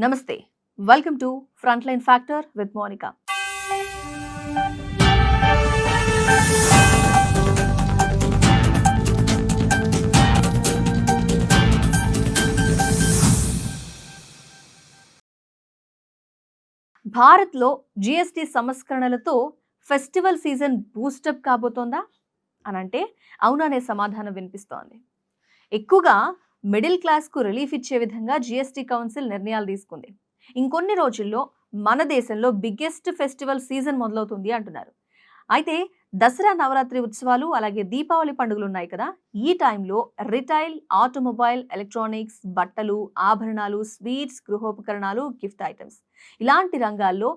నమస్తే. Welcome to frontline factor with Monika. భారత్లో GST సంస్కరణలతో ఫెస్టివల్ సీజన్ బూస్టప్ కాబోతోందా అనంటే అవుననే సమాధానం వినిపిస్తోంది. ఎక్కువగా మిడిల్ క్లాస్కు రిలీఫ్ ఇచ్చే విధంగా జిఎస్టి కౌన్సిల్ నిర్ణయాలు తీసుకుంది. ఇంకొన్ని రోజుల్లో మన దేశంలో బిగ్గెస్ట్ ఫెస్టివల్ సీజన్ మొదలవుతుంది అంటున్నారు. అయితే దసరా నవరాత్రి ఉత్సవాలు అలాగే దీపావళి పండుగలు ఉన్నాయి కదా, ఈ టైంలో రిటైల్, ఆటోమొబైల్, ఎలక్ట్రానిక్స్, బట్టలు, ఆభరణాలు, స్వీట్స్, గృహోపకరణాలు, గిఫ్ట్ ఐటమ్స్ ఇలాంటి రంగాల్లో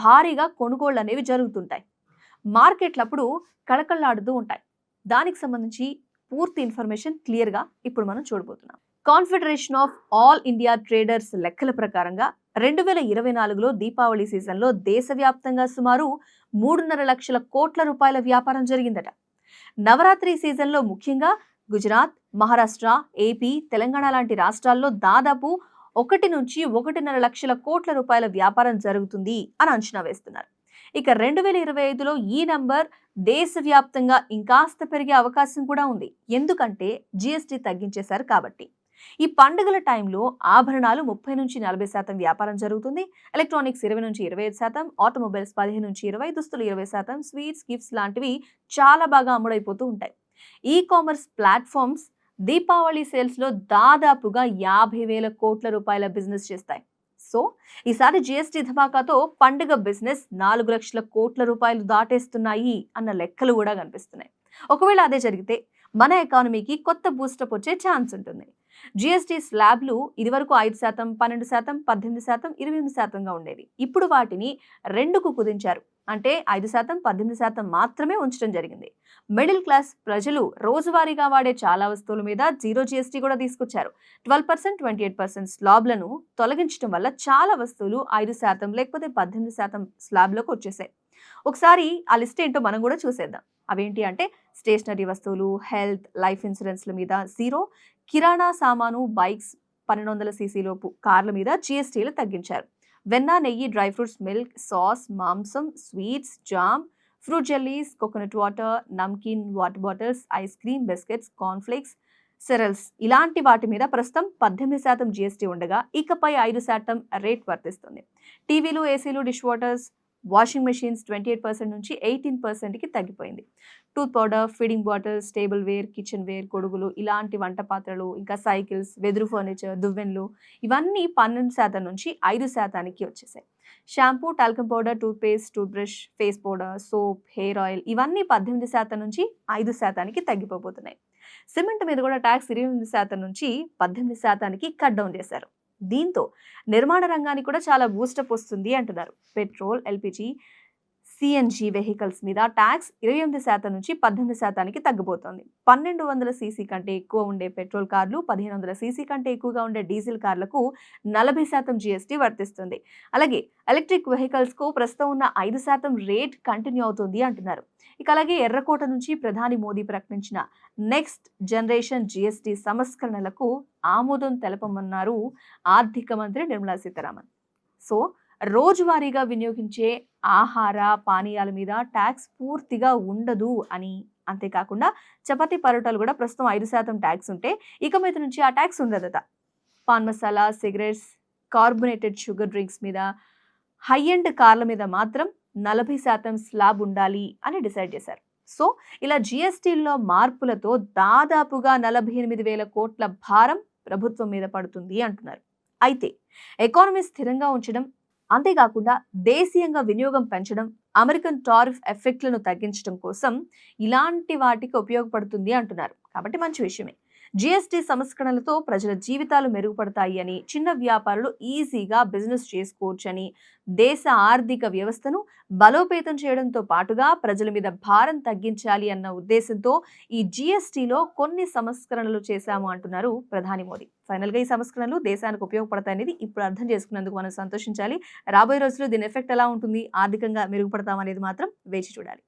భారీగా కొనుగోళ్లు అనేవి జరుగుతుంటాయి. మార్కెట్లప్పుడు కళకళలాడుతూ ఉంటాయి. దానికి సంబంధించి పూర్తి ఇన్ఫర్మేషన్ క్లియర్గా ఇప్పుడు మనం చూడబోతున్నాం. Confederation of all India traders లెక్కల ప్రకారంగా 2024లో దీపావళి సీజన్లో దేశవ్యాప్తంగా సుమారు 3.5 లక్షల కోట్ల రూపాయల వ్యాపారం జరిగిందట. నవరాత్రి సీజన్లో ముఖ్యంగా గుజరాత్, మహారాష్ట్ర, ఏపీ, తెలంగాణ లాంటి రాష్ట్రాల్లో దాదాపు 1 నుంచి 1.5 లక్షల కోట్ల రూపాయల వ్యాపారం జరుగుతుంది అని అంచనా వేస్తున్నారు. ఇక 2025లో ఈ నంబర్ దేశవ్యాప్తంగా ఇంకాస్త పెరిగే అవకాశం కూడా ఉంది. ఎందుకంటే జిఎస్టి తగ్గించేశారు కాబట్టి. ఈ పండుగల టైంలో ఆభరణాలు 30 నుంచి 40% వ్యాపారం జరుగుతుంది. ఎలక్ట్రానిక్స్ 20 నుంచి 25%, ఆటోమొబైల్స్ 15 నుంచి 20%, దుస్తులు 20%, స్వీట్స్, గిఫ్ట్స్ లాంటివి చాలా బాగా అమ్ముడైపోతూ ఉంటాయి. ఈ కామర్స్ ప్లాట్ఫామ్స్ దీపావళి సేల్స్లో దాదాపుగా 50,000 కోట్ల రూపాయల బిజినెస్ చేస్తాయి. సో ఈసారి జిఎస్టి ధమాకాతో పండుగ బిజినెస్ 4 లక్షల కోట్ల రూపాయలు దాటేస్తున్నాయి అన్న లెక్కలు కూడా కనిపిస్తున్నాయి. ఒకవేళ అదే జరిగితే మన ఎకానమీకి కొత్త బూస్టప్ వచ్చే ఛాన్స్ ఉంటుంది. జిఎస్టి స్లాబ్లు ఇదివరకు 5%, 12%, 18%, 28%గా ఉండేవి. ఇప్పుడు వాటిని 2కు కుదించారు. అంటే 5%, 18% మాత్రమే ఉంచడం జరిగింది. మిడిల్ క్లాస్ ప్రజలు రోజువారీగా వాడే చాలా వస్తువుల మీద జీరో జిఎస్టి కూడా తీసుకొచ్చారు. 12%, 28% స్లాబ్లను తొలగించడం వల్ల చాలా వస్తువులు 5% లేకపోతే 18% స్లాబ్లోకి వచ్చేసాయి. ఒకసారి ఆ లిస్ట్ ఏంటో మనం కూడా చూసేద్దాం. అవేంటి అంటే స్టేషనరీ వస్తువులు, హెల్త్, లైఫ్ ఇన్సూరెన్స్ల మీద జీరో, కిరాణా సామాను, బైక్స్, 1200 సీసీలోపు కార్ల మీద జిఎస్టీలు తగ్గించారు. వెన్న, నెయ్యి, డ్రై ఫ్రూట్స్, మిల్క్, సాస్, మాంసం, sweets, jam, fruit jellies, coconut water, namkeen, water bottles, ice cream, biscuits, cornflakes, cereals ఇలాంటి వాటి మీద ప్రస్తుతం 18% జిఎస్టీ ఉండగా ఇకపై 5% రేట్ వర్తిస్తుంది. టీవీలు, ఏసీలు, డిష్ వాటర్స్, వాషింగ్ మెషిన్స్ 28% నుంచి 18%కి తగ్గిపోయింది. Tooth powder, feeding bottles, tableware, kitchenware, గొడుగులు ఇలాంటి వంట పాత్రలు, ఇంకా సైకిల్స్, వెదురు ఫర్నిచర్, దువ్వెన్లు ఇవన్నీ 12% నుంచి 5%కి వచ్చేసాయి. Shampoo, talcum powder, toothpaste, toothbrush, face powder, soap, hair oil ఇవన్నీ 18% నుంచి 5%కి తగ్గిపోతున్నాయి. సిమెంట్ మీద కూడా ట్యాక్స్ 28% నుంచి 18%కి కట్ డౌన్ చేశారు. దీంతో నిర్మాణ రంగానికి కూడా చాలా బూస్టప్ వస్తుంది అంటున్నారు. పెట్రోల్, ఎల్పిజి, సిఎన్జి వెహికల్స్ మీద ట్యాక్స్ 28% నుంచి 18%కి తగ్గిపోతుంది. 1200 సీసీ కంటే ఎక్కువ ఉండే పెట్రోల్ కార్లు, 1500 సీసీ కంటే ఎక్కువగా ఉండే డీజిల్ కార్లకు 40% జిఎస్టీ వర్తిస్తుంది. అలాగే ఎలక్ట్రిక్ వెహికల్స్ కు ప్రస్తుతం ఉన్న 5% రేట్ కంటిన్యూ అవుతుంది అంటున్నారు. ఇక అలాగే ఎర్రకోట నుంచి ప్రధాని మోదీ ప్రకటించిన నెక్స్ట్ జనరేషన్ జిఎస్టీ సంస్కరణలకు ఆమోదం తెలపమన్నారు ఆర్థిక మంత్రి నిర్మలా సీతారామన్. సో రోజువారీగా వినియోగించే ఆహార పానీయాల మీద ట్యాక్స్ పూర్తిగా ఉండదు అని, అంతేకాకుండా చపాతీ పరోటాలు కూడా ప్రస్తుతం 5% ట్యాక్స్ ఉంటే ఇక మీద నుంచి ఆ ట్యాక్స్ ఉండదట. Pan masala, cigarettes, carbonated sugar drinks మీద, హై ఎండ్ కార్ల మీద మాత్రం 40% స్లాబ్ ఉండాలి అని డిసైడ్ చేశారు. సో ఇలా జిఎస్టీల్లో మార్పులతో దాదాపుగా 48,000 కోట్ల భారం ప్రభుత్వం మీద పడుతుంది అంటున్నారు. అయితే ఎకానమీ స్థిరంగా ఉంచడం, అంతేకాకుండా దేశీయంగా వినియోగం పెంచడం, అమెరికన్ టారిఫ్ ఎఫెక్ట్లను తగ్గించడం కోసం ఇలాంటి వాటికి ఉపయోగపడుతుంది అంటున్నారు. కాబట్టి మంచి విషయమే. జిఎస్టి సంస్కరణలతో ప్రజల జీవితాలు మెరుగుపడతాయి అని, చిన్న వ్యాపారులు ఈజీగా బిజినెస్ చేసుకోవచ్చని, దేశ ఆర్థిక వ్యవస్థను బలోపేతం చేయడంతో పాటుగా ప్రజల మీద భారం తగ్గించాలి అన్న ఉద్దేశంతో ఈ జిఎస్టిలో కొన్ని సంస్కరణలు చేశాము అంటున్నారు ప్రధాని మోదీ. ఫైనల్గా ఈ సంస్కరణలు దేశానికి ఉపయోగపడతాయనేది ఇప్పుడు అర్థం చేసుకున్నందుకు మనం సంతోషించాలి. రాబోయే రోజుల్లో దీని ఎఫెక్ట్ ఎలా ఉంటుంది, ఆర్థికంగా మెరుగుపడతామనేది మాత్రం వేచి చూడాలి.